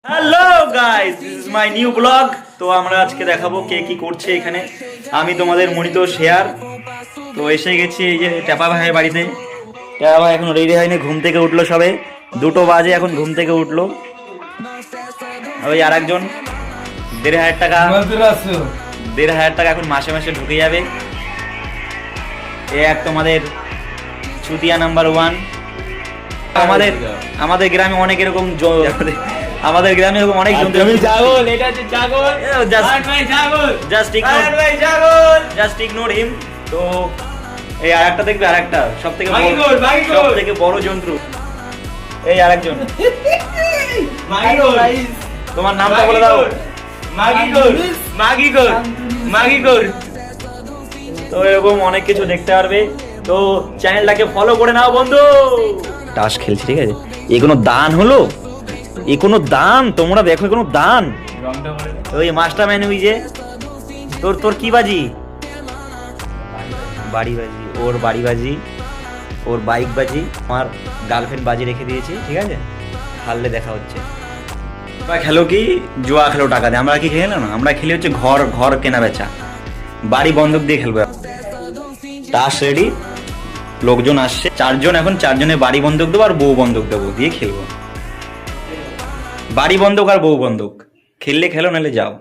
Hello guys, this is my new blog. তো আমরা আজকে দেখাবো কে কি করছে এখানে। আমি তোমাদের মনিত শেয়ার। তো এসে গেছি এই যে ট্যাপা ভাইয়ের বাড়িতে। ট্যাপা ভাই এখন রেডি হয়নি, ঘুম থেকে উঠলো সবে 2টো বাজে, এখন ঘুম থেকে উঠলো। ওই আর একজন 1,500 টাকা, 1,500 টাকা এখন মাসে মাসে ঢুকে যাবে। এ এক তোমাদের চুতিয়া নাম্বার 1। আমাদের গ্রামে অনেক এরকম আমাদের গ্রামে এরকম অনেক জন্তু জাস্ট ইগনোর হিম। তো এই আরেকটা দেখবে, আরেকটা সব থেকে বড় জন্তু, এই আরেকজন। তোমার নামটা বলে দাও। তো এরকম অনেক কিছু দেখতে পারবে। তো চ্যানেলটাকে ফলো করে নাও বন্ধু। টাস খেলছি, ঠিক আছে? এ কোনো দান হলো? এ কোনো দান? তোমরা দেখো, কোনো দান? ওই মাস্টারম্যান, ওই যে তোর কি বাজি? বাড়ি বাজি, ওর বাড়ি বাজি, ওর বাইক বাজি, আমার গার্লফ্রেন্ড বাজি রেখে দিয়েছি, ঠিক আছে? হারলে দেখা হচ্ছে। খেলো কি জুয়া খেলো টাকা দিয়ে? আমরা কি খেলে না, আমরা খেলি হচ্ছে ঘর কেনা বেচা, বাড়ি বন্ধক দিয়ে খেলবো। টাস রেডি, লোকজন আসছে 4জন, এখন 4জনের বাড়ি বন্ধক দেবো আর বউ বন্ধক দেবো, দিয়ে খেলবো। বাড়ি বন্ধক আর বউ বন্ধক, খেললে খেলো, নাহলে যাও।